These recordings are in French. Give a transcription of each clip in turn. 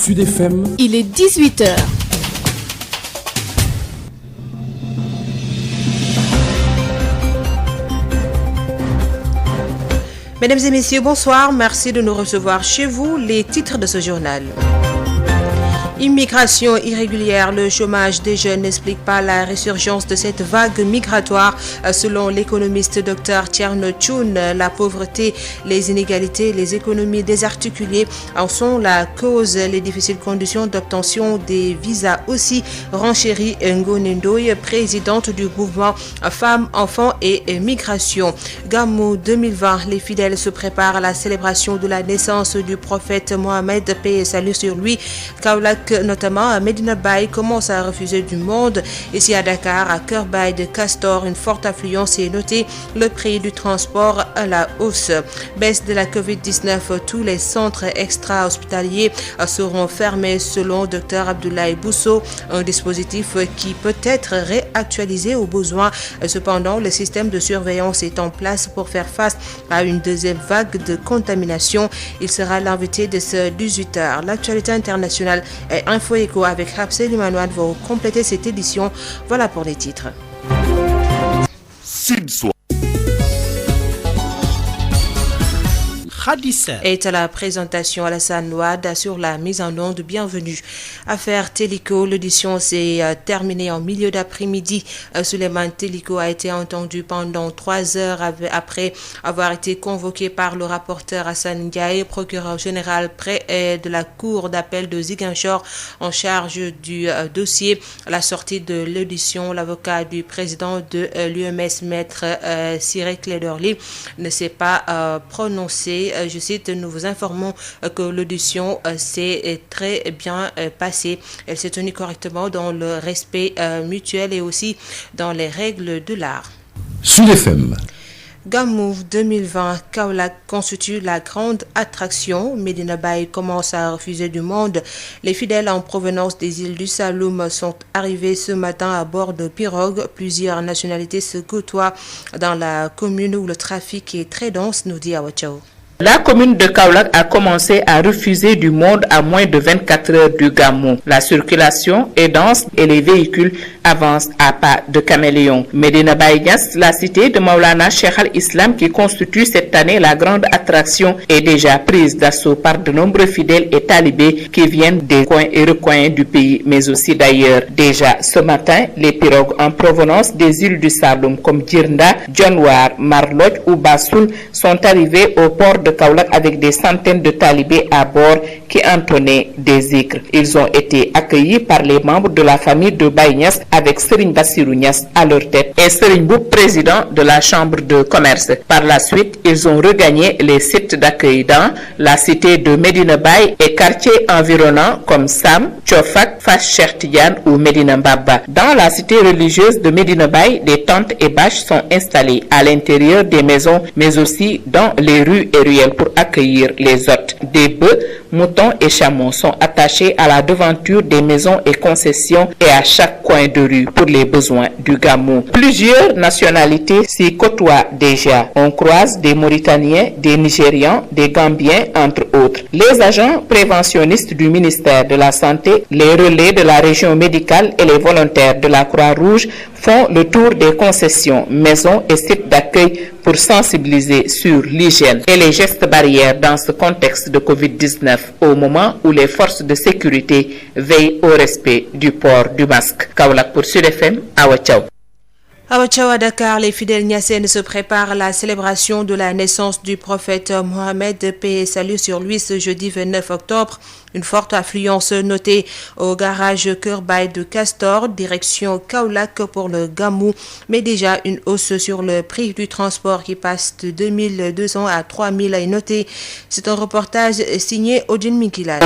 Sud FM. Il est 18h. Mesdames et messieurs, bonsoir. Merci de nous recevoir chez vous. Les titres de ce journal. Immigration irrégulière, le chômage des jeunes n'explique pas la résurgence de cette vague migratoire. Selon l'économiste Dr Tierno Tchoun, la pauvreté, les inégalités, les économies désarticulées en sont la cause. Les difficiles conditions d'obtention des visas aussi, renchérit Ngone Ndoye, présidente du mouvement Femmes, Enfants et Migration. Gamou 2020, les fidèles se préparent à la célébration de la naissance du prophète Mohamed, paix et salut sur lui. Kaolack, notamment à Medina Baye, commence à refuser du monde. Ici à Dakar, à Cœur Baye de Castor, une forte affluence est notée. Le prix du transport à la hausse. Baisse de la Covid-19, tous les centres extra-hospitaliers seront fermés selon Dr Abdoulaye Bousso, un dispositif qui peut être réactualisé au besoin. Cependant, le système de surveillance est en place pour faire face à une deuxième vague de contamination. Il sera l'invité de ce 18h. L'actualité internationale est Info Éco avec Rapsel Humanoine. Vous complétez cette édition. Voilà pour les titres. Et à la présentation, Alassane Ouad sur la mise en onde. Bienvenue. Affaire Télico, l'audition s'est terminée en milieu d'après-midi. Souleymane Télico a été entendu pendant 3 heures après avoir été convoqué par le rapporteur Hassan Ndiaye, procureur général près de la cour d'appel de Ziguinchor en charge du dossier. À la sortie de l'audition, l'avocat du président de l'UMS, maître Cyril Clédorli, ne s'est pas prononcé. Je cite, nous vous informons que l'audition s'est très bien passée. Elle s'est tenue correctement dans le respect mutuel et aussi dans les règles de l'art. Sud FM. Gamou 2020, Kaolack constitue la grande attraction. Medina Baye commence à refuser du monde. Les fidèles en provenance des îles du Saloum sont arrivés ce matin à bord de pirogues. Plusieurs nationalités se côtoient dans la commune où le trafic est très dense, nous dit Awachao. La commune de Kaolack a commencé à refuser du monde à moins de 24 heures du Gamou. La circulation est dense et les véhicules avancent à pas de caméléon. Medina Baye Niass, la cité de Maulana Cheikh al-Islam qui constitue cette année la grande attraction, est déjà prise d'assaut par de nombreux fidèles et talibés qui viennent des coins et recoins du pays, mais aussi d'ailleurs. Déjà ce matin, les pirogues en provenance des îles du Saloum comme Djirnda, Dionewar, Marlodj ou Bassoul sont arrivées au port de Kaolack avec des centaines de talibés à bord qui entonnaient des zikrs. Ils ont été accueillis par les membres de la famille de Baye Niass avec Serigne Bassirou Niass à leur tête et Serigne Boub, président de la chambre de commerce. Par la suite, ils ont regagné les sites d'accueil dans la cité de Medina Baye et quartiers environnants comme Sam, Tchofak, Fass Cheikh Tidiane ou Medina Mbaba. Dans la cité religieuse de Medina Baye, des tentes et bâches sont installées à l'intérieur des maisons, mais aussi dans les rues et ruelles pour accueillir les hôtes. Des bœufs, moutons et chameaux sont attachés à la devanture des maisons et concessions et à chaque coin de rue pour les besoins du Gamou. Plusieurs nationalités s'y côtoient déjà. On croise des Mauritaniens, des Nigérians, des Gambiens, entre autres. Les agents préventionnistes du ministère de la Santé, les relais de la région médicale et les volontaires de la Croix-Rouge font le tour des concessions, maisons et sites d'accueil pour sensibiliser sur l'hygiène et les gestes barrières dans ce contexte de Covid-19 au moment où les forces de sécurité veillent au respect du port du masque. Kaolack pour Sud FM, Awachao. À Dakar, les fidèles niassènes se préparent à la célébration de la naissance du prophète Mohamed, paix et salut sur lui, ce jeudi 29 octobre. Une forte affluence notée au garage Cœur Baye de Castor, direction Kaolack pour le Gamou, mais déjà une hausse sur le prix du transport qui passe de 2200 à 3000 est notée. C'est un reportage signé Odile Minkilal.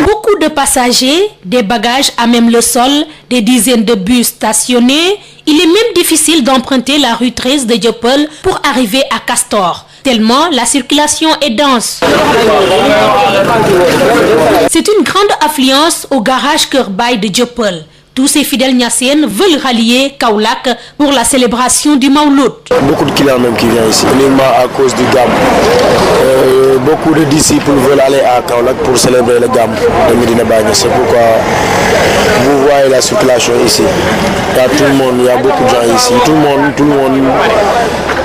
Beaucoup de passagers, des bagages à même le sol, des dizaines de bus stationnés. Il est même difficile d'emprunter la rue 13 de Dieuppeul pour arriver à Castor, tellement la circulation est dense. C'est une grande affluence au garage Cœur Baye de Dieuppeul. Tous ces fidèles niassènes veulent rallier Kaolack pour la célébration du Mawlud. Beaucoup de clients même qui viennent ici, uniquement à cause du Gamou. Beaucoup de disciples veulent aller à Kaolack pour célébrer le Gamou de Medina Baye. C'est pourquoi vous voyez la circulation ici. Il y a tout le monde, il y a beaucoup de gens ici. Tout le monde,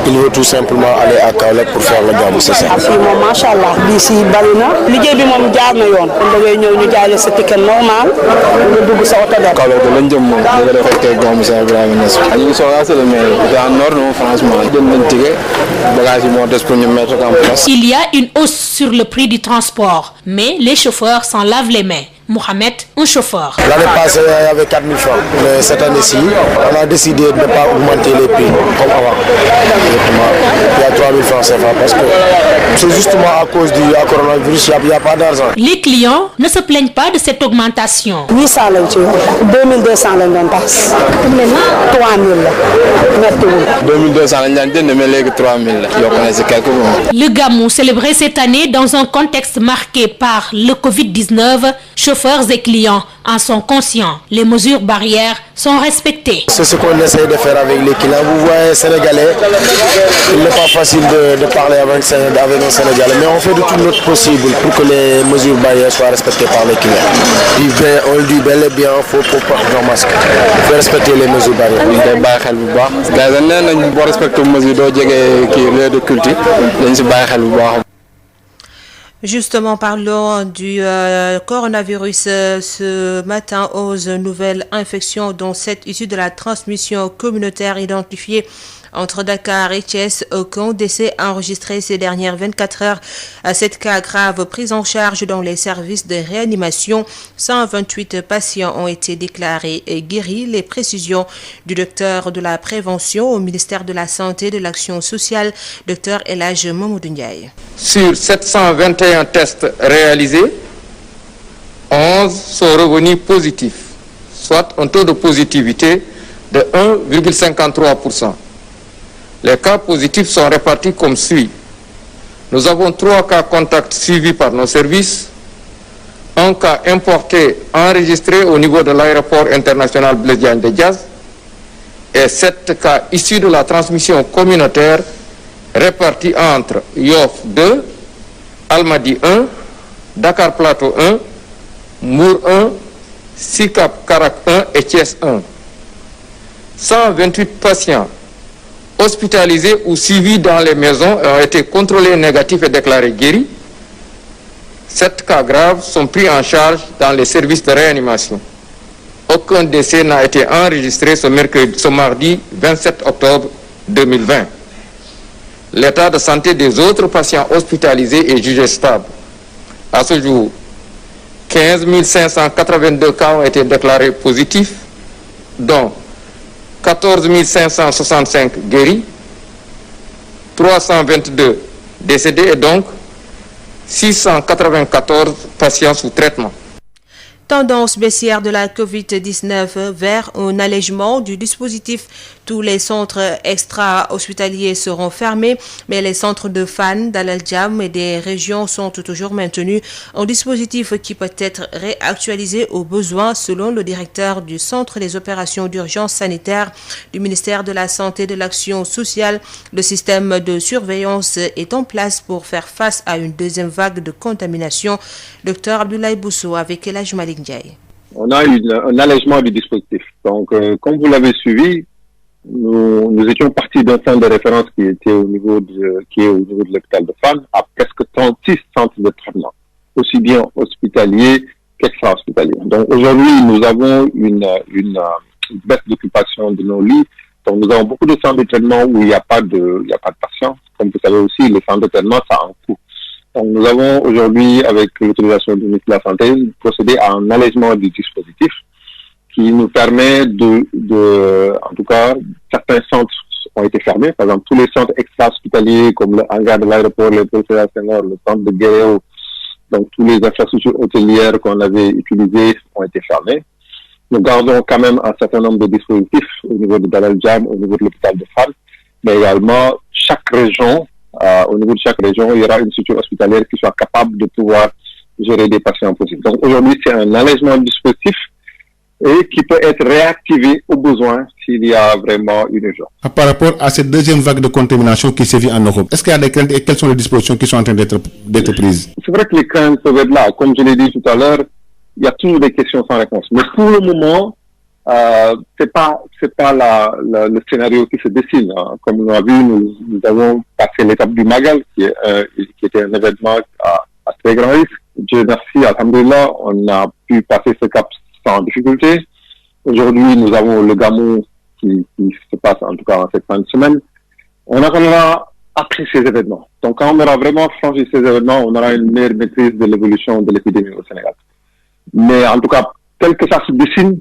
il veut tout simplement aller à Kaolack pour faire le Gamou, c'est ça. Machallah, d'ici Balina, liggéey bi moom jaar na yoon. Kon da ngay ñëw ñu jaay la sa ticket normal, nga dugg sa oto dem. Kaolack lañ jëm moom, da nga fekkee Gamou Cheikh Ibrahima Niass. Ñu ngi soxla c'est le maire. En ordre, franchement, jënd nañ ticket, bagage yi moo des pour ñu mettre en place. Il y a une hausse sur le prix du transport, mais les chauffeurs s'en lavent les mains. Mohamed, un chauffeur. L'année passée, il y avait 4 000 francs. Mais cette année-ci, on a décidé de ne pas augmenter les prix comme avant. Il y a 3 000 francs CFA parce que c'est justement à cause du coronavirus, il n'y a pas d'argent. Les clients ne se plaignent pas de cette augmentation. 800 lañ ci 2200 lañ doon pass. 3000 la. 2200 lañ daan jënd mais léegi 3000 la. Yokk na ci quelque mois. Le Gamou célébré cette année dans un contexte marqué par le Covid-19. Chauffeurs et clients en sont conscients. Les mesures barrières sont respectées. C'est ce qu'on essaie de faire avec les clients. Vous voyez, Sénégalais, il n'est pas facile de parler avec un Sénégalais, mais on fait de tout notre possible pour que les mesures barrières soient respectées par les clients. On le dit bel et bien, il faut porter un masque. Il faut respecter les mesures barrières. Il faut respecter les mesures de culture. Justement, parlons du coronavirus. Ce matin, 11 nouvelles infections, dont 7 issues de la transmission communautaire identifiée entre Dakar et Thiès. Aucun décès enregistré ces dernières 24 heures. 7 cas graves pris en charge dans les services de réanimation. 128 patients ont été déclarés et guéris. Les précisions du docteur de la prévention au ministère de la Santé et de l'Action sociale, docteur El Hadj Mamadou Ndiaye. Sur 721 tests réalisés, 11 sont revenus positifs, soit un taux de positivité de 1,53%. Les cas positifs sont répartis comme suit. Nous avons 3 cas contacts suivis par nos services, un cas importé enregistré au niveau de l'aéroport international Blaise Diagne de Diass et 7 cas issus de la transmission communautaire répartis entre Yoff 2, Almadies 1, Dakar Plateau 1, Mbour 1, Sicap Karak 1 et Thiès 1. 128 patients hospitalisés ou suivis dans les maisons ont été contrôlés négatifs et déclarés guéris. 7 cas graves sont pris en charge dans les services de réanimation. Aucun décès n'a été enregistré ce mardi 27 octobre 2020. L'état de santé des autres patients hospitalisés est jugé stable. À ce jour, 15 582 cas ont été déclarés positifs, dont 14 565 guéris, 322 décédés et donc 694 patients sous traitement. Tendance baissière de la Covid-19 vers un allègement du dispositif. Tous les centres extra-hospitaliers seront fermés, mais les centres de Fann, Dalal Jamm et des régions sont toujours maintenus. Un dispositif qui peut être réactualisé aux besoins, selon le directeur du Centre des opérations d'urgence sanitaire du ministère de la Santé et de l'Action sociale. Le système de surveillance est en place pour faire face à une deuxième vague de contamination. Dr Abdoulaye Bousso avec El Hadj Malick Ndiaye. On a un allègement du dispositif. Donc, comme vous l'avez suivi, nous étions partis d'un centre de référence qui est au niveau de l'hôpital de Fann à presque 36 centres de traitement, aussi bien hospitaliers qu'extra-hospitaliers. Donc, aujourd'hui, nous avons une baisse d'occupation de nos lits. Donc, nous avons beaucoup de centres de traitement où il n'y a pas de patients. Comme vous savez aussi, les centres de traitement, ça a un coût. Donc, nous avons aujourd'hui, avec l'autorisation du ministre de la Santé, procédé à un allègement du dispositif qui nous permet en tout cas, certains centres ont été fermés. Par exemple, tous les centres extra-hospitaliers comme le hangar de l'aéroport, le Sédar Senghor, le centre de Guéréo, donc tous les infrastructures hôtelières qu'on avait utilisées ont été fermées. Nous gardons quand même un certain nombre de dispositifs au niveau de Dalal Jamm, au niveau de l'hôpital de Fann, mais également au niveau de chaque région, il y aura une structure hospitalière qui soit capable de pouvoir gérer des patients possibles. Donc aujourd'hui, c'est un allègement du dispositif et qui peut être réactivé au besoin s'il y a vraiment une urgence. Par rapport à cette deuxième vague de contamination qui sévit en Europe, est-ce qu'il y a des craintes et quelles sont les dispositions qui sont en train d'être prises? C'est vrai que les craintes peuvent être là. Comme je l'ai dit tout à l'heure, il y a toujours des questions sans réponse. Mais pour le moment, c'est pas le scénario qui se dessine. Hein. Comme on a vu, nous avons passé l'étape du Magal, qui était un événement à très grand risque. Dieu merci, alhamdoulilah, on a pu passer ce cap sans difficulté. Aujourd'hui, nous avons le Gamou qui se passe en tout cas en cette fin de semaine. On attendra après ces événements. Donc quand on aura vraiment franchi ces événements, on aura une meilleure maîtrise de l'évolution de l'épidémie au Sénégal. Mais en tout cas, tel que ça se dessine,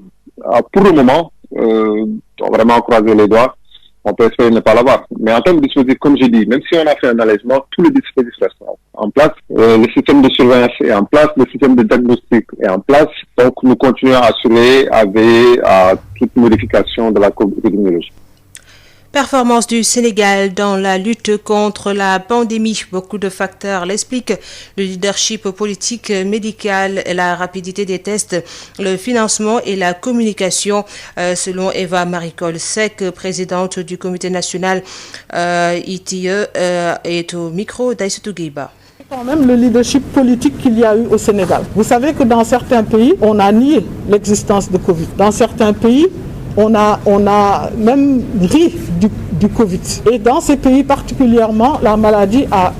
pour le moment, on va vraiment croiser les doigts. On peut espérer ne pas l'avoir. Mais en termes de dispositifs, comme j'ai dit, même si on a fait un allègement, tous les dispositifs restent en place. Le système de surveillance est en place, le système de diagnostic est en place. Donc, nous continuons à surveiller, à veiller à toute modification de la épidémiologie. Performance du Sénégal dans la lutte contre la pandémie. Beaucoup de facteurs l'expliquent. Le leadership politique, médical, la rapidité des tests, le financement et la communication. Selon Eva Maricol Seck, présidente du comité national ITIE, est au micro d'Aïssatou Guiba. Quand même le leadership politique qu'il y a eu au Sénégal. Vous savez que dans certains pays, on a nié l'existence de Covid. Dans certains pays, on a même ri du Covid. Et dans ces pays particulièrement, la maladie a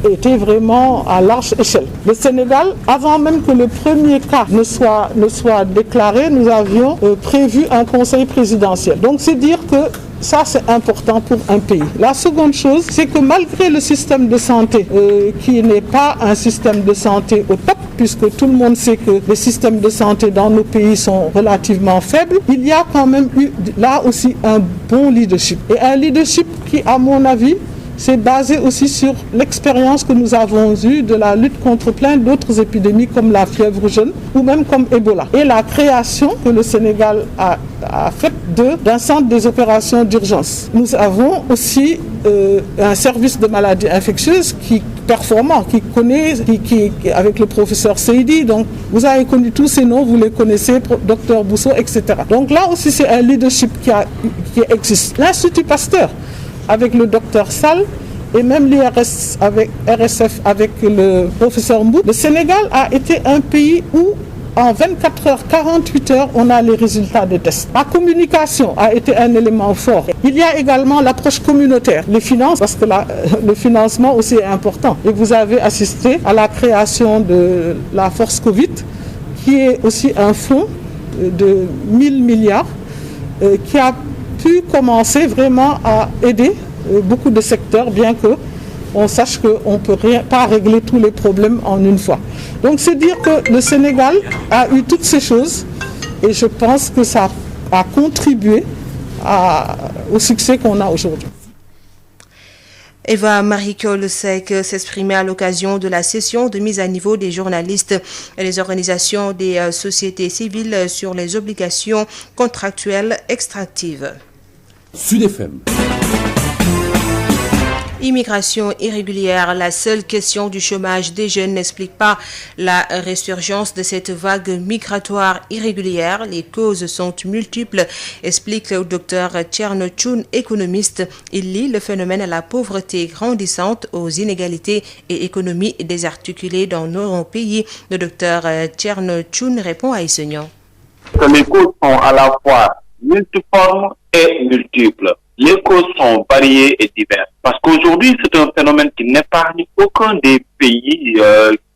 été vraiment à large échelle. Le Sénégal, avant même que le premier cas ne soit déclaré, nous avions prévu un conseil présidentiel. Donc c'est dire que ça, c'est important pour un pays. La seconde chose, c'est que malgré le système de santé, qui n'est pas un système de santé au top, puisque tout le monde sait que les systèmes de santé dans nos pays sont relativement faibles, il y a quand même eu là aussi un bon leadership. Et un leadership qui, à mon avis, c'est basé aussi sur l'expérience que nous avons eue de la lutte contre plein d'autres épidémies comme la fièvre jaune ou même comme Ebola. Et la création que le Sénégal a faite d'un centre des opérations d'urgence. Nous avons aussi un service de maladies infectieuses qui performant, qui connaît, qui avec le professeur Seydi. Donc vous avez connu tous ces noms, vous les connaissez, docteur Bousso, etc. Donc là aussi c'est un leadership qui existe. L'Institut Pasteur, avec le docteur Sall et même l'IRS avec RSF avec le professeur Mbou. Le Sénégal a été un pays où en 24 heures, 48 heures, on a les résultats des tests. La communication a été un élément fort. Il y a également l'approche communautaire, les finances, parce que le financement aussi est important. Et vous avez assisté à la création de la Force Covid, qui est aussi un fonds de 1000 milliards, qui a pu commencer vraiment à aider beaucoup de secteurs, bien qu'on sache qu'on ne peut pas régler tous les problèmes en une fois. Donc c'est dire que le Sénégal a eu toutes ces choses et je pense que ça a contribué au succès qu'on a aujourd'hui. Eva Maricol Seck s'exprimait à l'occasion de la session de mise à niveau des journalistes et les organisations des sociétés civiles sur les obligations contractuelles extractives. Sud FM. Immigration irrégulière, la seule question du chômage des jeunes n'explique pas la résurgence de cette vague migratoire irrégulière. Les causes sont multiples, explique le docteur Thierno Choun, économiste. Il lie le phénomène à la pauvreté grandissante, aux inégalités et économies désarticulées dans nos pays. Le docteur Thierno Choun répond à Isegnon. Les causes sont à la fois multiformes et multiples. Les causes sont variées et diverses. Parce qu'aujourd'hui, c'est un phénomène qui n'épargne aucun des pays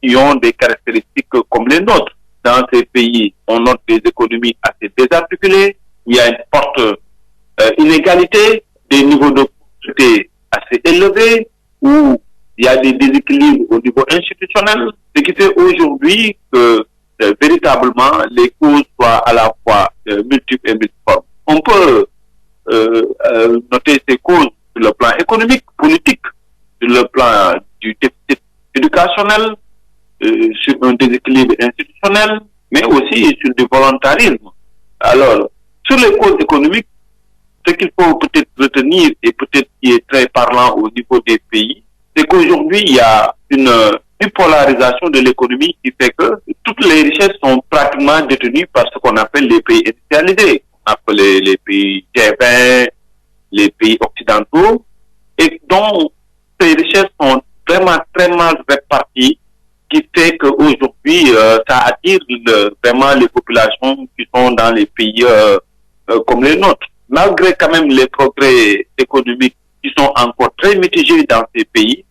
qui ont des caractéristiques comme les nôtres. Dans ces pays, on note des économies assez désarticulées, il y a une forte inégalité, des niveaux de pauvreté assez élevés, où il y a des déséquilibres au niveau institutionnel, ce qui fait aujourd'hui que véritablement les causes soient à la fois multiples et multiformes. On peut noter ces causes sur le plan économique, politique, sur le plan du déficit éducationnel, sur un déséquilibre institutionnel, mais aussi sur du volontarisme. Alors, sur les causes économiques, ce qu'il faut peut-être retenir et peut-être qui est très parlant au niveau des pays, c'est qu'aujourd'hui, il y a une bipolarisation de l'économie qui fait que toutes les richesses sont pratiquement détenues par ce qu'on appelle les pays industrialisés, on appelle les pays G20, les pays occidentaux, et dont ces richesses sont vraiment très mal réparties, qui fait qu'aujourd'hui, ça attire vraiment les populations qui sont dans les pays comme les nôtres. Malgré quand même les progrès économiques qui sont encore très mitigés dans ces pays,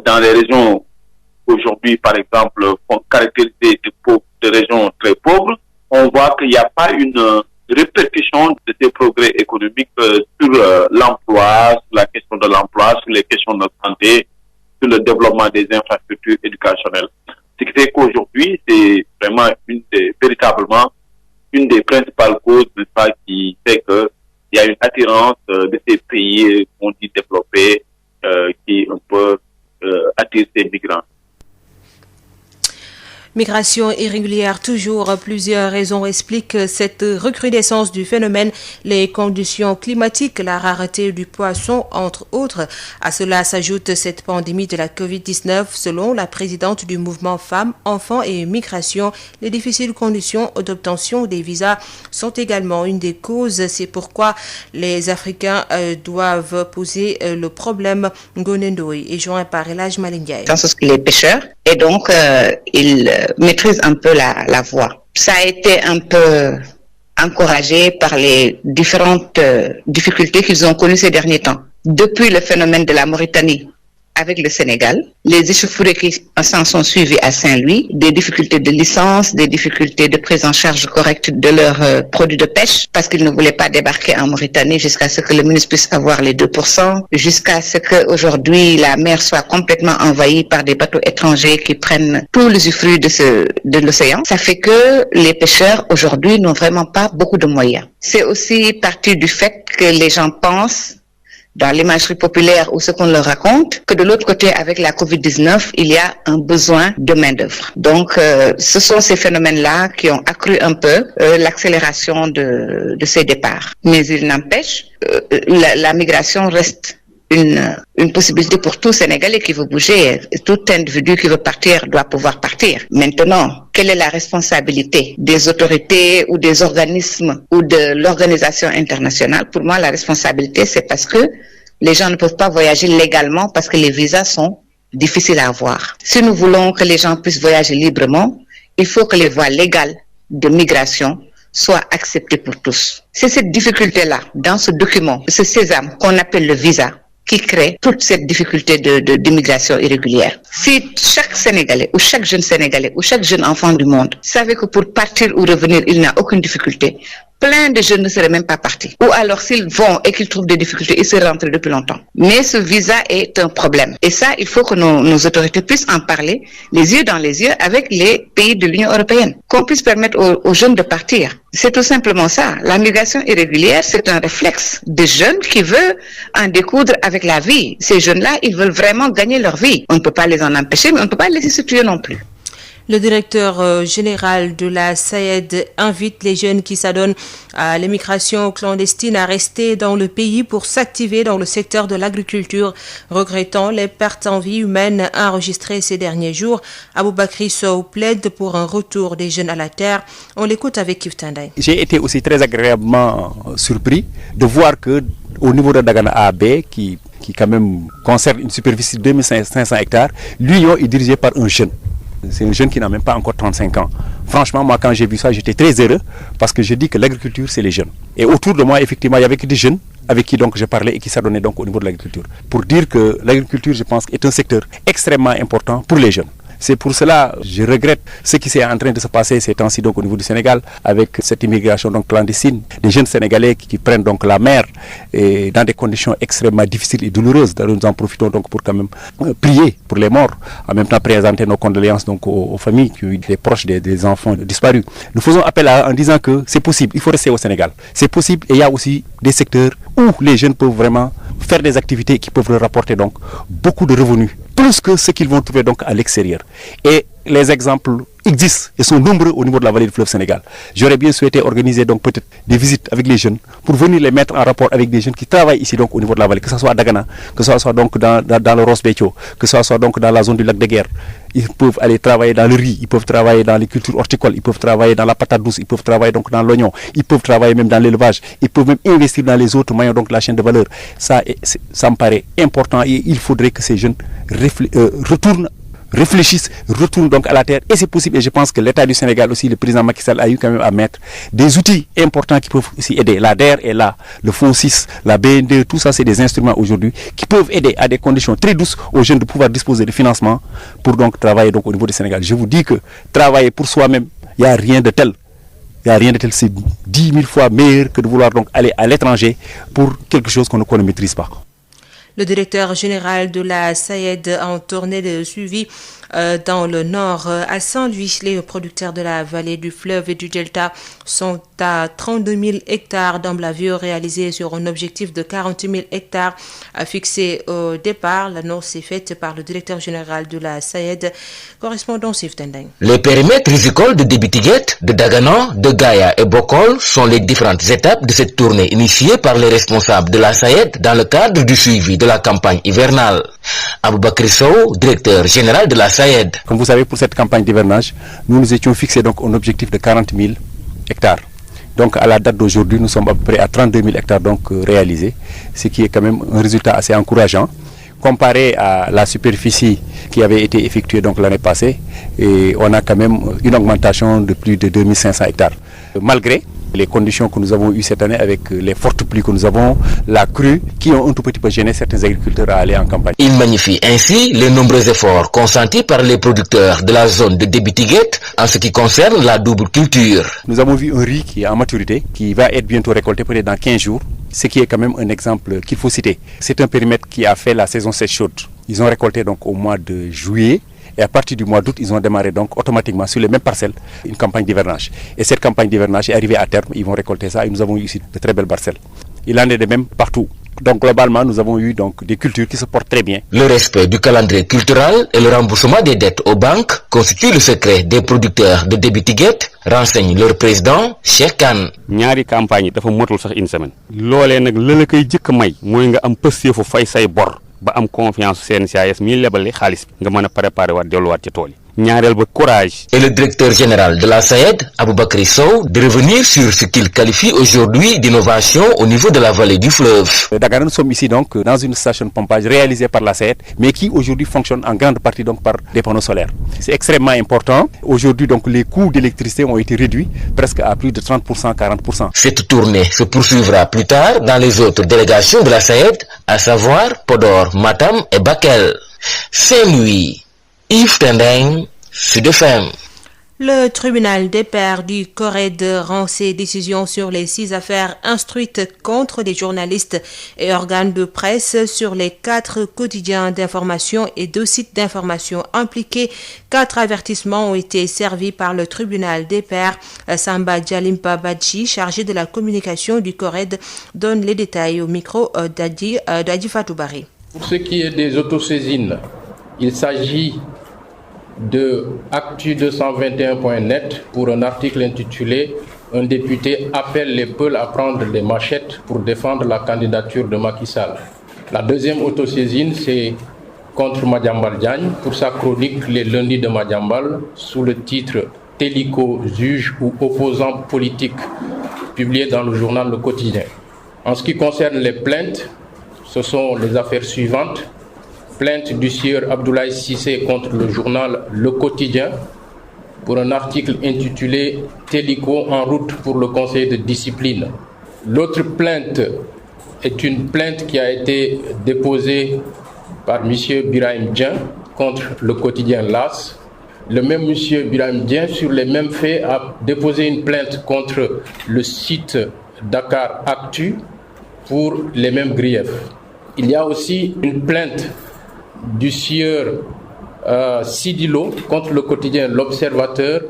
dans les régions aujourd'hui, par exemple, caractérisées de régions très pauvres, on voit qu'il n'y a pas une répercussion de ces progrès économiques sur l'emploi, sur la question de l'emploi, sur les questions de santé, sur le développement des infrastructures éducationnelles. Ce qui fait qu'aujourd'hui, c'est vraiment véritablement une des principales causes de ça qui fait qu'il y a une attirance de ces pays qu'on dit développés qui un peu attirent ces migrants. Migration irrégulière toujours, plusieurs raisons expliquent cette recrudescence du phénomène, les conditions climatiques, la rareté du poisson, entre autres. À cela s'ajoute cette pandémie de la Covid-19. Selon la présidente du mouvement Femmes, Enfants et Migration, les difficiles conditions d'obtention des visas sont également une des causes. C'est pourquoi les Africains doivent poser le problème. Ngonendoy est joint par Elhadj Malick Ndiaye. Dans ce que les pêcheurs, et donc ils maîtrisent un peu la voie. Ça a été un peu encouragé par les différentes difficultés qu'ils ont connues ces derniers temps. Depuis le phénomène de la Mauritanie avec le Sénégal, les échauffourées qui s'en sont suivies à Saint-Louis, des difficultés de licence, des difficultés de prise en charge correcte de leurs produits de pêche, parce qu'ils ne voulaient pas débarquer en Mauritanie jusqu'à ce que le ministre puisse avoir les 2%, jusqu'à ce qu'aujourd'hui la mer soit complètement envahie par des bateaux étrangers qui prennent tout l'usufruit de l'océan. Ça fait que les pêcheurs aujourd'hui n'ont vraiment pas beaucoup de moyens. C'est aussi parti du fait que les gens pensent, dans l'imagerie populaire ou ce qu'on leur raconte, que de l'autre côté, avec la Covid-19, il y a un besoin de main-d'œuvre. Donc, ce sont ces phénomènes-là qui ont accru un peu l'accélération de ces départs. Mais il n'empêche, la migration reste une possibilité pour tout Sénégalais qui veut bouger. Tout individu qui veut partir doit pouvoir partir. Maintenant, quelle est la responsabilité des autorités ou des organismes ou de l'organisation internationale? Pour moi, la responsabilité, c'est parce que les gens ne peuvent pas voyager légalement parce que les visas sont difficiles à avoir. Si nous voulons que les gens puissent voyager librement, il faut que les voies légales de migration soient acceptées pour tous. C'est cette difficulté-là, dans ce document, ce sésame qu'on appelle le visa, qui crée toute cette difficulté d'immigration irrégulière. Si chaque Sénégalais ou chaque jeune Sénégalais ou chaque jeune enfant du monde savait que pour partir ou revenir, il n'a aucune difficulté, plein de jeunes ne seraient même pas partis. Ou alors s'ils vont et qu'ils trouvent des difficultés, ils seraient rentrés depuis longtemps. Mais ce visa est un problème. Et ça, il faut que nos autorités puissent en parler les yeux dans les yeux avec les pays de l'Union européenne. Qu'on puisse permettre aux jeunes de partir. C'est tout simplement ça. La migration irrégulière, c'est un réflexe de jeunes qui veulent en découdre avec la vie. Ces jeunes-là, ils veulent vraiment gagner leur vie. On ne peut pas les en empêcher, mais on ne peut pas les laisser se tuer non plus. Le directeur général de la SAED invite les jeunes qui s'adonnent à l'immigration clandestine à rester dans le pays pour s'activer dans le secteur de l'agriculture, regrettant les pertes en vie humaine enregistrées ces derniers jours. Aboubakry Sow plaide pour un retour des jeunes à la terre. On l'écoute avec Yves Tanday. J'ai été aussi très agréablement surpris de voir que au niveau de Dagana AB, qui quand même concerne une superficie de 2500 hectares, l'union est dirigée par un jeune. C'est un jeune qui n'a même pas encore 35 ans. Franchement, moi, quand j'ai vu ça, j'étais très heureux parce que je dis que l'agriculture, c'est les jeunes. Et autour de moi, effectivement, il y avait des jeunes avec qui donc je parlais et qui s'adonnaient donc au niveau de l'agriculture. Pour dire que l'agriculture, je pense, est un secteur extrêmement important pour les jeunes. C'est pour cela je regrette ce qui est en train de se passer ces temps-ci donc au niveau du Sénégal avec cette immigration donc clandestine, des jeunes Sénégalais qui prennent donc la mer et dans des conditions extrêmement difficiles et douloureuses. Nous en profitons donc pour quand même prier pour les morts, en même temps présenter nos condoléances donc aux familles qui ont eu des proches des enfants disparus. Nous faisons appel en disant que c'est possible, il faut rester au Sénégal. C'est possible et il y a aussi des secteurs où les jeunes peuvent vraiment faire des activités qui peuvent leur rapporter donc beaucoup de revenus, plus que ce qu'ils vont trouver donc à l'extérieur. Et les exemples existent et sont nombreux au niveau de la vallée du fleuve Sénégal. J'aurais bien souhaité organiser donc peut-être des visites avec les jeunes pour venir les mettre en rapport avec des jeunes qui travaillent ici donc au niveau de la vallée, que ce soit à Dagana, que ce soit donc dans le Ross Béthio, que ce soit donc dans la zone du lac de Guerre. Ils peuvent aller travailler dans le riz, ils peuvent travailler dans les cultures horticoles, ils peuvent travailler dans la patate douce, ils peuvent travailler donc dans l'oignon, ils peuvent travailler même dans l'élevage, ils peuvent même investir dans les autres maillons donc de la chaîne de valeur. Ça me paraît important et il faudrait que ces jeunes réfléchissent, retournent donc à la terre et c'est possible et je pense que l'État du Sénégal aussi, le président Macky Sall a eu quand même à mettre des outils importants qui peuvent aussi aider. La DER est là, le Fonds 6, la BND, tout ça c'est des instruments aujourd'hui qui peuvent aider à des conditions très douces aux jeunes de pouvoir disposer de financement pour donc travailler donc au niveau du Sénégal. Je vous dis que travailler pour soi-même, il n'y a rien de tel. Il n'y a rien de tel, c'est 10 000 fois meilleur que de vouloir donc aller à l'étranger pour quelque chose qu'on ne maîtrise pas. Le directeur général de la SAED en tournée de suivi dans le nord à Saint-Louis. Les producteurs de la vallée du fleuve et du delta sont à 32 000 hectares d'emblavure réalisés sur un objectif de 40 000 hectares fixé au départ. L'annonce est faite par le directeur général de la SAED, correspondant Sif Tendeng. Les périmètres rizicoles de Débitiguet, de Dagana, de Gaïa et Bokol sont les différentes étapes de cette tournée initiée par les responsables de la SAED dans le cadre du suivi de la campagne hivernale. Aboubakri Sow, directeur général de la SAED. Comme vous savez, pour cette campagne d'hivernage, nous nous étions fixés donc un objectif de 40 000 hectares. Donc à la date d'aujourd'hui, nous sommes à peu près à 32 000 hectares donc, réalisés, ce qui est quand même un résultat assez encourageant. Comparé à la superficie qui avait été effectuée donc l'année passée, et on a quand même une augmentation de plus de 2500 hectares. Malgré les conditions que nous avons eues cette année avec les fortes pluies que nous avons, la crue, qui ont un tout petit peu gêné certains agriculteurs à aller en campagne. Il magnifie ainsi les nombreux efforts consentis par les producteurs de la zone de Débitiguet en ce qui concerne la double culture. Nous avons vu un riz qui est en maturité, qui va être bientôt récolté peut-être dans 15 jours, ce qui est quand même un exemple qu'il faut citer. C'est un périmètre qui a fait la saison sèche chaude. Ils ont récolté donc au mois de juillet. Et à partir du mois d'août, ils ont démarré donc automatiquement sur les mêmes parcelles une campagne d'hivernage. Et cette campagne d'hivernage est arrivée à terme, ils vont récolter ça et nous avons eu ici de très belles parcelles. Il en est de même partout. Donc globalement, nous avons eu donc des cultures qui se portent très bien. Le respect du calendrier cultural et le remboursement des dettes aux banques constituent le secret des producteurs de Débitiguet, renseigne leur président Cheikh Kane. ñaari campagne dafa motul sax une semaine. Lolé nak la koy jëk may moy nga am pëstéfu fay say bor. Ba am confiance CNCAS mi lebal xaalis nga mën a préparer waat delluwaat ci tool yi. Ñaareel ba courage. Et le directeur général de la SAED, Aboubakri Sow, de revenir sur ce qu'il qualifie aujourd'hui d'innovation au niveau de la vallée du fleuve. Dagana, nous sommes ici donc dans une station de pompage réalisée par la SAED, mais qui aujourd'hui fonctionne en grande partie donc par des panneaux solaires. C'est extrêmement important. Aujourd'hui donc les coûts d'électricité ont été réduits presque à plus de 30%, 40%. Cette tournée se poursuivra plus tard dans les autres délégations de la SAED, à savoir Podor, Matam et Bakel. Saint-Louis. Yves Tendeng, Sud FM. Le tribunal des pairs du CORED rend ses décisions sur les 6 affaires instruites contre les journalistes et organes de presse sur les 4 quotidiens d'information et 2 sites d'information impliqués. 4 avertissements ont été servis par le tribunal des pairs. Samba Djalimpa Badji, chargé de la communication du CORED, donne les détails au micro d'Adi Fatoubari. Pour ce qui est des autosaisines, il s'agit de Actu221.net pour un article intitulé « Un député appelle les Peuls à prendre des machettes pour défendre la candidature de Macky Sall ». La deuxième autosaisine, c'est contre Madiambal Diagne pour sa chronique « Les lundis de Madiambal » sous le titre « Télico, juge ou opposant politique » publié dans le journal Le Quotidien. En ce qui concerne les plaintes, ce sont les affaires suivantes. Plainte du sieur Abdoulaye Cissé contre le journal Le Quotidien pour un article intitulé « Télico en route pour le conseil de discipline ». L'autre plainte est une plainte qui a été déposée par M. Birahim Dien contre le quotidien LAS. Le même M. Birahim Dien, sur les mêmes faits, a déposé une plainte contre le site Dakar Actu pour les mêmes griefs. Il y a aussi une plainte du sieur Sidilo contre le quotidien L'Observateur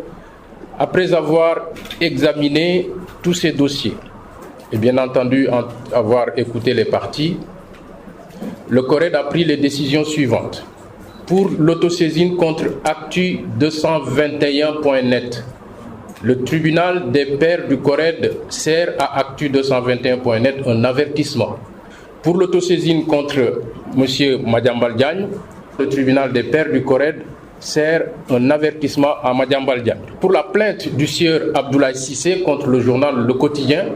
après avoir examiné tous ces dossiers et bien entendu avoir écouté les parties. Le CORED a pris les décisions suivantes. Pour l'autosaisine contre Actu 221.net, le tribunal des pairs du CORED sert à Actu 221.net un avertissement. Pour l'autosaisine contre M. Madiambal Diagne, le tribunal des pairs du CORED sert un avertissement à Madiambal Diagne. Pour la plainte du sieur Abdoulaye Cissé contre le journal Le Quotidien,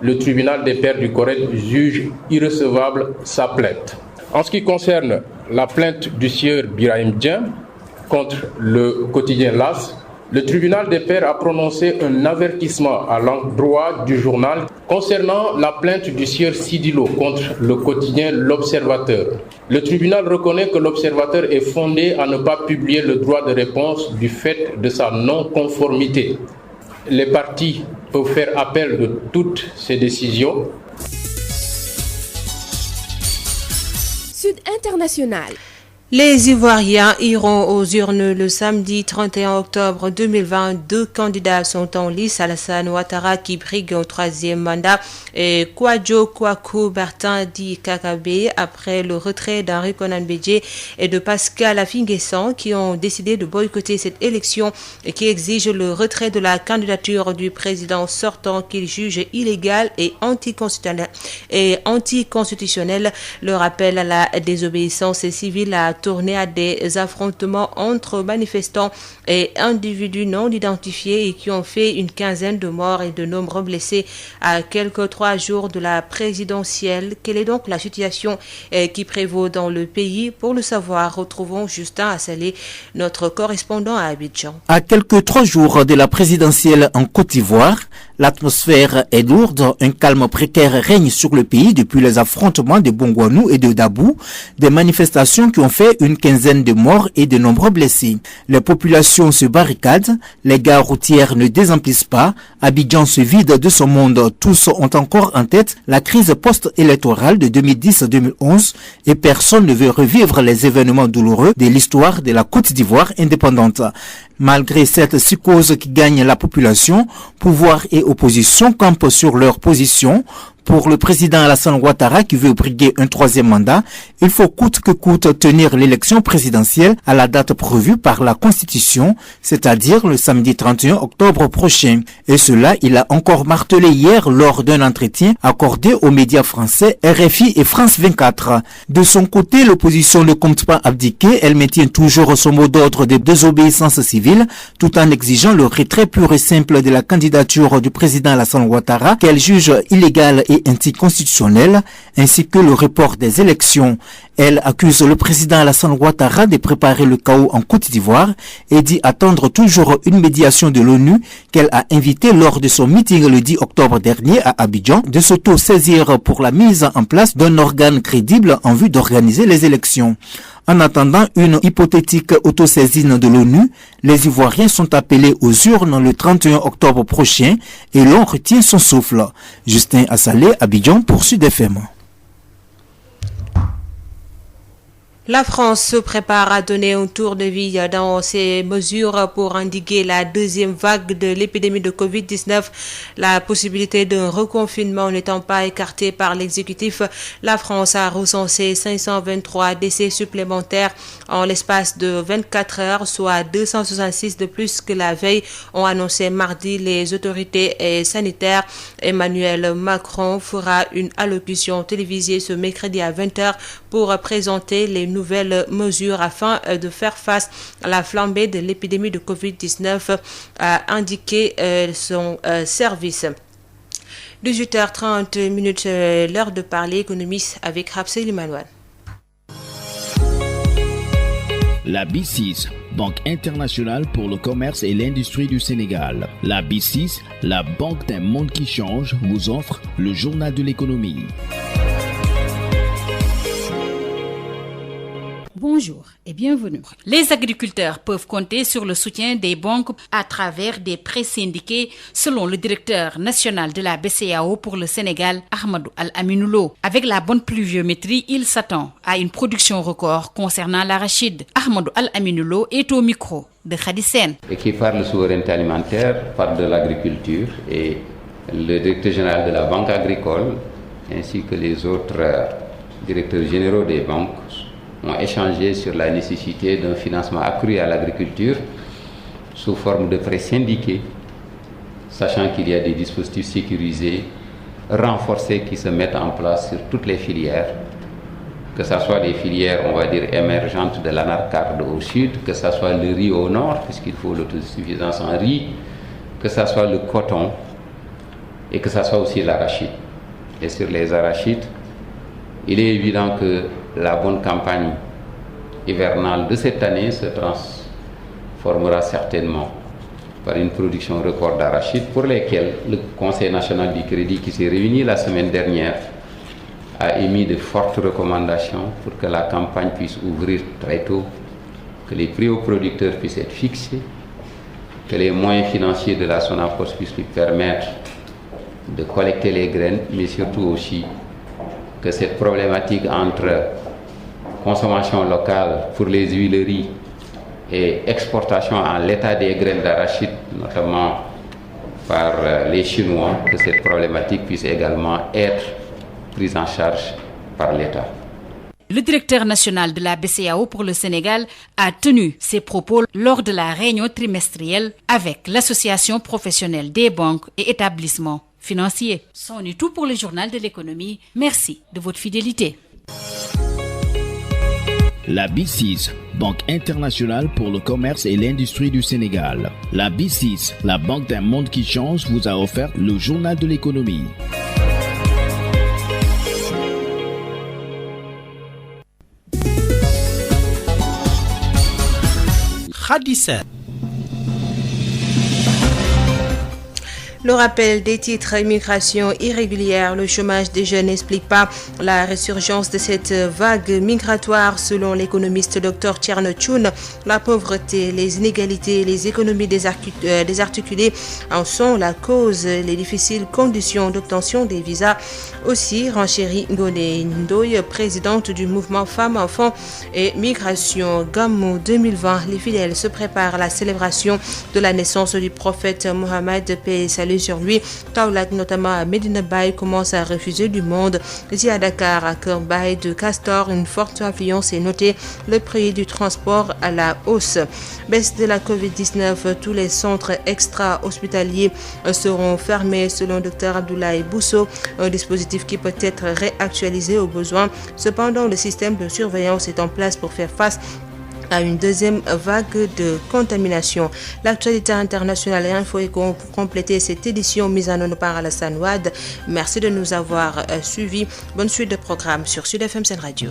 le tribunal des pairs du CORED juge irrecevable sa plainte. En ce qui concerne la plainte du sieur Birahim Dien contre le quotidien LAS, le tribunal des pairs a prononcé un avertissement à l'endroit du journal concernant la plainte du sieur Sidilo contre le quotidien L'Observateur. Le tribunal reconnaît que l'Observateur est fondé à ne pas publier le droit de réponse du fait de sa non-conformité. Les parties peuvent faire appel de toutes ces décisions. Sud International. Les Ivoiriens iront aux urnes le samedi 31 octobre 2020. 2 candidats sont en lice, Alassane Ouattara qui brigue au 3e mandat et Kwadjo Kwaku Bertin dit Kakabe après le retrait d'Henri Konan Bédié et de Pascal Affi-N'Guessan qui ont décidé de boycotter cette élection et qui exigent le retrait de la candidature du président sortant qu'ils jugent illégale et anticonstitutionnelle. Le rappel à la désobéissance civile a tourné à des affrontements entre manifestants et individus non identifiés et qui ont fait une quinzaine de morts et de nombreux blessés à quelques 3 jours de la présidentielle. Quelle est donc la situation qui prévaut dans le pays? Pour le savoir, retrouvons Justin Assalé, notre correspondant à Abidjan. À quelques 3 jours de la présidentielle en Côte d'Ivoire, l'atmosphère est lourde, un calme précaire règne sur le pays depuis les affrontements de Bongouanou et de Dabou, des manifestations qui ont fait une quinzaine de morts et de nombreux blessés. Les populations se barricadent, les gares routières ne désemplissent pas, Abidjan se vide de son monde, tous ont encore en tête la crise post-électorale de 2010-2011 et personne ne veut revivre les événements douloureux de l'histoire de la Côte d'Ivoire indépendante. Malgré cette psychose qui gagne la population, pouvoir et opposition campent sur leur position. Pour le président Alassane Ouattara qui veut briguer un 3e mandat, il faut coûte que coûte tenir l'élection présidentielle à la date prévue par la Constitution, c'est-à-dire le samedi 31 octobre prochain. Et cela, il a encore martelé hier lors d'un entretien accordé aux médias français RFI et France 24. De son côté, l'opposition ne compte pas abdiquer, elle maintient toujours son mot d'ordre de désobéissance civile, tout en exigeant le retrait pur et simple de la candidature du président Alassane Ouattara, qu'elle juge illégale et anticonstitutionnelle, ainsi que le report des élections. Elle accuse le président Alassane Ouattara de préparer le chaos en Côte d'Ivoire et dit attendre toujours une médiation de l'ONU qu'elle a invitée lors de son meeting le 10 octobre dernier à Abidjan de s'auto-saisir pour la mise en place d'un organe crédible en vue d'organiser les élections. En attendant une hypothétique autosaisine de l'ONU, les Ivoiriens sont appelés aux urnes le 31 octobre prochain et l'on retient son souffle. Justin Assalé, Abidjan pour Sud FM. La France se prépare à donner un tour de vie dans ses mesures pour endiguer la 2e vague de l'épidémie de Covid-19. La possibilité d'un reconfinement n'étant pas écartée par l'exécutif, la France a recensé 523 décès supplémentaires en l'espace de 24 heures, soit 266 de plus que la veille, ont annoncé mardi les autorités sanitaires. Emmanuel Macron fera une allocution télévisée ce mercredi à 20h pour présenter les nouvelles mesures afin de faire face à la flambée de l'épidémie de Covid-19, a indiqué son service. 18h30, l'heure de parler économie avec Rapsé Limanouane. La B6, Banque internationale pour le commerce et l'industrie du Sénégal. La B6, la banque d'un monde qui change, vous offre le journal de l'économie. Bonjour et bienvenue. Les agriculteurs peuvent compter sur le soutien des banques à travers des prêts syndiqués, selon le directeur national de la BCEAO pour le Sénégal, Ahmadou Al-Aminoulo. Avec la bonne pluviométrie, il s'attend à une production record concernant l'arachide. Ahmadou Al-Aminoulo est au micro de Khadisen. Et qui parle de souveraineté alimentaire, parle de l'agriculture, et le directeur général de la Banque agricole, ainsi que les autres directeurs généraux des banques, ont échangé sur la nécessité d'un financement accru à l'agriculture sous forme de prêts syndiqués, sachant qu'il y a des dispositifs sécurisés, renforcés qui se mettent en place sur toutes les filières, que ce soit les filières, on va dire, émergentes de l'anacarde au sud, que ce soit le riz au nord, puisqu'il faut l'autosuffisance en riz, que ce soit le coton et que ce soit aussi l'arachide. Et sur les arachides, il est évident que la bonne campagne hivernale de cette année se transformera certainement par une production record d'arachides pour lesquelles le Conseil national du crédit qui s'est réuni la semaine dernière a émis de fortes recommandations pour que la campagne puisse ouvrir très tôt, que les prix aux producteurs puissent être fixés, que les moyens financiers de la Sonapos puissent lui permettre de collecter les graines, mais surtout aussi que cette problématique entre consommation locale pour les huileries et exportation en l'état des graines d'arachide, notamment par les Chinois, que cette problématique puisse également être prise en charge par l'État. Le directeur national de la BCEAO pour le Sénégal a tenu ses propos lors de la réunion trimestrielle avec l'association professionnelle des banques et établissements financiers. C'en est tout pour le journal de l'économie. Merci de votre fidélité. La BICIS, Banque internationale pour le commerce et l'industrie du Sénégal. La BICIS, la banque d'un monde qui change, vous a offert le journal de l'économie. Khadissa. Le rappel des titres, immigration irrégulière, le chômage des jeunes n'explique pas la résurgence de cette vague migratoire selon l'économiste Dr Thierno Choun. La pauvreté, les inégalités, les économies désarticulées en sont la cause, les difficiles conditions d'obtention des visas. Aussi, renchérit Ngoné Ndoye, présidente du mouvement Femmes, Enfants et Migration Gamou 2020. Les fidèles se préparent à la célébration de la naissance du prophète Mohammed, paix et salut sur lui. Kaolack, notamment à Medina Baye, commence à refuser du monde. Ici à Dakar, à Keur Baye de Castor, une forte affluence est notée. Le prix du transport à la hausse. Baisse de la Covid-19, tous les centres extra-hospitaliers seront fermés selon Dr Abdoulaye Bousso. Un dispositif qui peut être réactualisé aux besoins. Cependant, le système de surveillance est en place pour faire face à une deuxième vague de contamination. L'actualité internationale et info est compléter cette édition mise en œuvre par Alassane Ouad. Merci de nous avoir suivis. Bonne suite de programme sur Sud FM Sen Radio.